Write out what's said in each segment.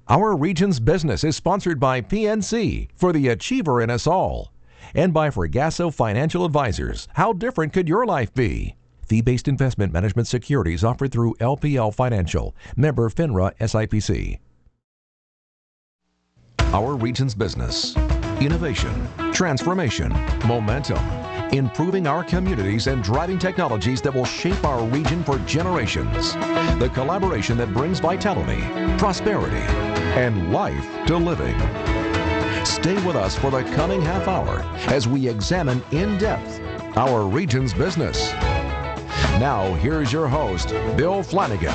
Our region's business is sponsored by PNC for the achiever in us all, and by Fregasso Financial Advisors. How different could your life be? Fee-based investment management securities offered through LPL Financial, member FINRA SIPC. Our region's business. Innovation, transformation, momentum, improving our communities and driving technologies that will shape our region for generations. The collaboration that brings vitality, prosperity, and life to living. Stay with us for the coming half hour as we examine in depth our region's business. Now, here's your host, Bill Flanagan.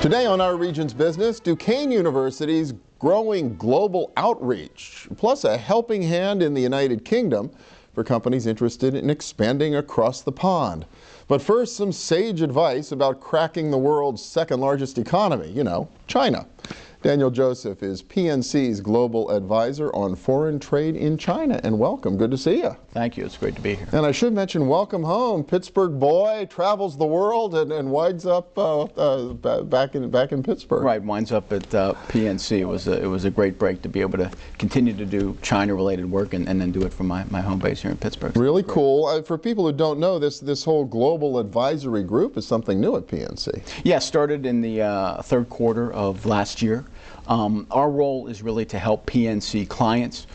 Today on Our Region's Business, Duquesne University's growing global outreach, plus a helping hand in the United Kingdom for companies interested in expanding across the pond. But first, some sage advice about cracking the world's second largest economy, China. Daniel Joseph is PNC's Global Advisor on Foreign Trade in China, and welcome. Good to see you. Thank you. It's great to be here. And I should mention, welcome home. Pittsburgh boy, travels the world and winds up back in Pittsburgh. Right, winds up at PNC. It was a great break to be able to continue to do China-related work and then do it from my home base here in Pittsburgh. Really cool. For people who don't know, this whole global advisory group is something new at PNC. Yeah, started in the third quarter of last year. Our role is really to help PNC clients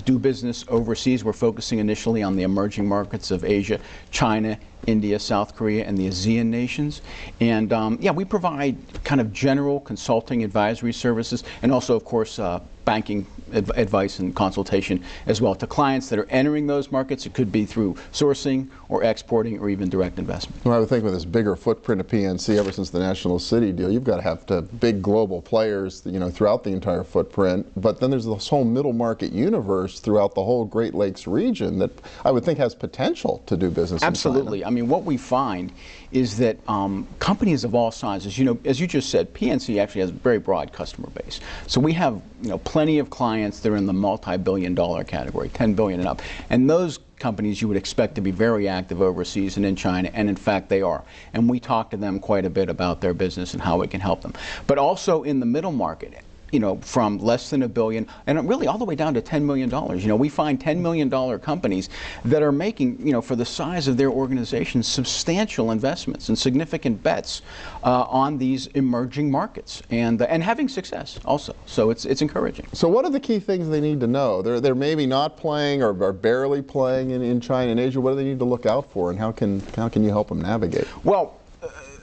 do business overseas. We're focusing initially on the emerging markets of Asia, China, India, South Korea, and the ASEAN nations. And we provide kind of general consulting advisory services and also, of course, banking advice and consultation as well to clients that are entering those markets. It could be through sourcing or exporting or even direct investment. Well, I would think with this bigger footprint of PNC ever since the National City deal, you've got to have big global players, throughout the entire footprint. But then there's this whole middle market universe throughout the whole Great Lakes region that I would think has potential to do business. Absolutely. In China. I mean, what we find is that companies of all sizes, as you just said, PNC actually has a very broad customer base. So we have, plenty of clients that are in the multi-billion-dollar category, 10 billion and up. And those companies you would expect to be very active overseas and in China, and in fact they are. And we talk to them quite a bit about their business and how we can help them. But also in the middle market, from less than $1 billion and really all the way down to $10 million. We find $10 million companies that are making, for the size of their organization, substantial investments and significant bets on these emerging markets and having success also. So it's encouraging. So what are the key things they need to know? They're maybe not playing or are barely playing in China and Asia. What do they need to look out for, and how can you help them navigate? Well,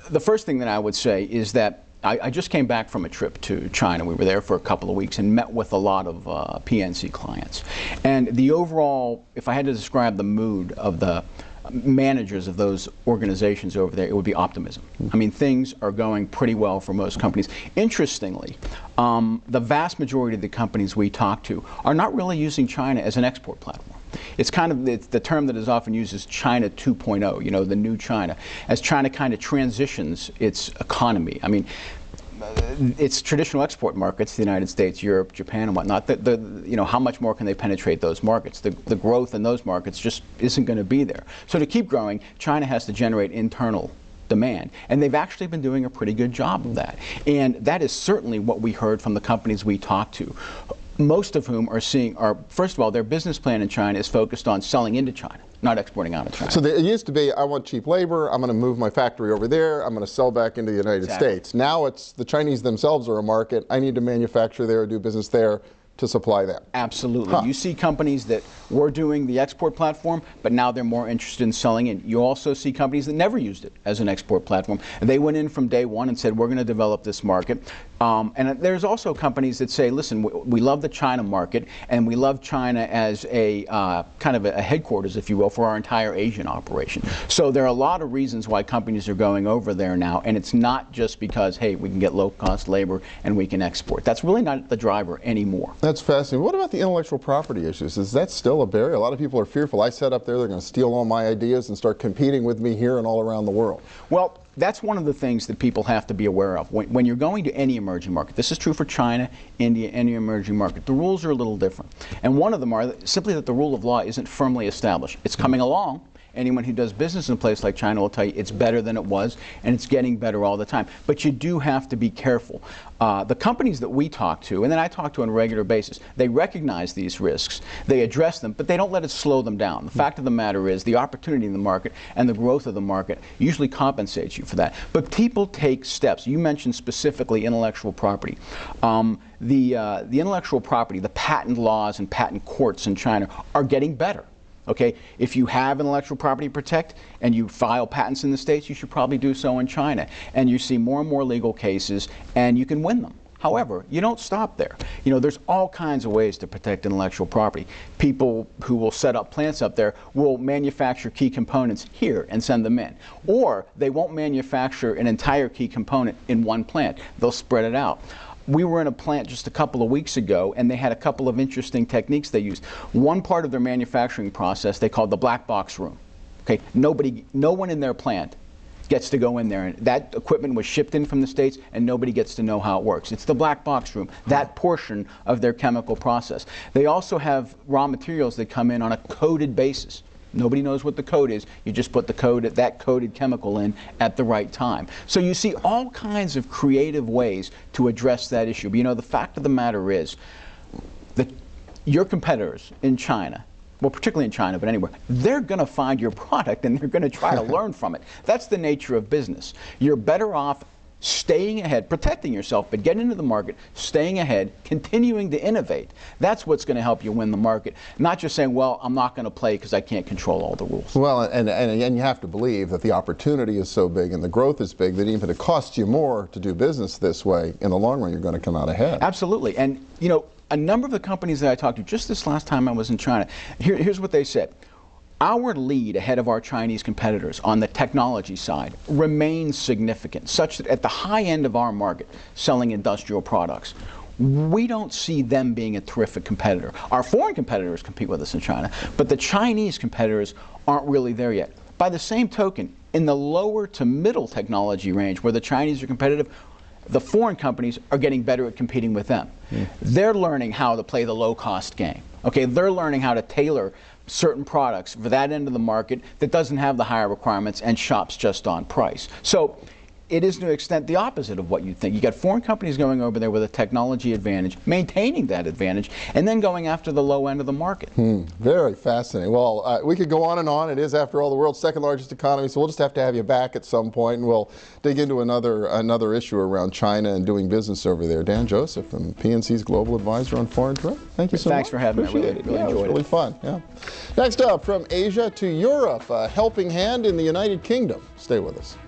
the first thing that I would say is that I just came back from a trip to China. We were there for a couple of weeks and met with a lot of PNC clients. And the overall, if I had to describe the mood of the managers of those organizations over there, it would be optimism. I mean, things are going pretty well for most companies. Interestingly, the vast majority of the companies we talk to are not really using China as an export platform. It's kind of the term that is often used as China 2.0, the new China, as China kind of transitions its economy. I mean, its traditional export markets, the United States, Europe, Japan, and whatnot, how much more can they penetrate those markets? The growth in those markets just isn't going to be there. So to keep growing, China has to generate internal demand. And they've actually been doing a pretty good job of that. And that is certainly what we heard from the companies we talked to. Most of whom first of all, their business plan in China is focused on selling into China, not exporting out of China. So it used to be, I want cheap labor, I'm going to move my factory over there, I'm going to sell back into the United States. Now it's the Chinese themselves are a market, I need to manufacture there, do business there to supply them. Absolutely. You see companies that were doing the export platform, but now they're more interested in selling it. You also see companies that never used it as an export platform. They went in from day one and said, we're going to develop this market. And there's also companies that say, listen, we love the China market, and we love China as a kind of a headquarters, if you will, for our entire Asian operation. So there are a lot of reasons why companies are going over there now, and it's not just because, hey, we can get low-cost labor and we can export. That's really not the driver anymore. That's fascinating. What about the intellectual property issues? Is that still a barrier? A lot of people are fearful. I set up there, they're going to steal all my ideas and start competing with me here and all around the world. Well, that's one of the things that people have to be aware of. When you're going to any emerging market, this is true for China, India, any emerging market, the rules are a little different. And one of them are simply that the rule of law isn't firmly established. It's coming along, anyone who does business in a place like China will tell you it's better than it was, and it's getting better all the time. But you do have to be careful. The companies that we talk to, and then I talk to on a regular basis, they recognize these risks, they address them, but they don't let it slow them down. The fact of the matter is the opportunity in the market and the growth of the market usually compensates you for that. But people take steps. You mentioned specifically intellectual property. The intellectual property, the patent laws and patent courts in China are getting better. Okay, if you have intellectual property to protect and you file patents in the States, you should probably do so in China. And you see more and more legal cases, and you can win them. However, you don't stop there. You know, there's all kinds of ways to protect intellectual property. People who will set up plants up there will manufacture key components here and send them in. Or they won't manufacture an entire key component in one plant. They'll spread it out. We were in a plant just a couple of weeks ago, and they had a couple of interesting techniques they used. One part of their manufacturing process they called the black box room. Okay, no one in their plant gets to go in there, and that equipment was shipped in from the States, and nobody gets to know how it works. It's the black box room, that portion of their chemical process. They also have raw materials that come in on a coded basis. Nobody knows what the code is. You just put that coded chemical in at the right time. So you see all kinds of creative ways to address that issue. But you know, the fact of the matter is that your competitors in China, well, particularly in China, but anywhere, they're going to find your product and they're going to try to learn from it. That's the nature of business. You're better off staying ahead, protecting yourself, but getting into the market, staying ahead, continuing to innovate. That's what's going to help you win the market. Not just saying, well, I'm not going to play because I can't control all the rules. Well, and you have to believe that the opportunity is so big and the growth is big that even if it costs you more to do business this way, in the long run, you're going to come out ahead. Absolutely. And, you know, a number of the companies that I talked to just this last time I was in China, here's what they said. Our lead ahead of our Chinese competitors on the technology side remains significant, such that at the high end of our market, selling industrial products, we don't see them being a terrific competitor. Our foreign competitors compete with us in China, but the Chinese competitors aren't really there yet. By the same token, in the lower to middle technology range where the Chinese are competitive, the foreign companies are getting better at competing with them. They're learning how to play the low-cost game. Okay, they're learning how to tailor certain products for that end of the market that doesn't have the higher requirements and shops just on price. So it is to an extent the opposite of what you think. You got foreign companies going over there with a technology advantage, maintaining that advantage, and then going after the low end of the market. Very fascinating. Well, we could go on and on. It is, after all, the world's second largest economy, so we'll just have to have you back at some point, and we'll dig into another issue around China and doing business over there. Dan Joseph, from PNC's Global Advisor on Foreign Trade. Thank you so much. Thanks for having me. I really enjoyed it. It was really fun. Yeah. Next up, from Asia to Europe, a helping hand in the United Kingdom. Stay with us.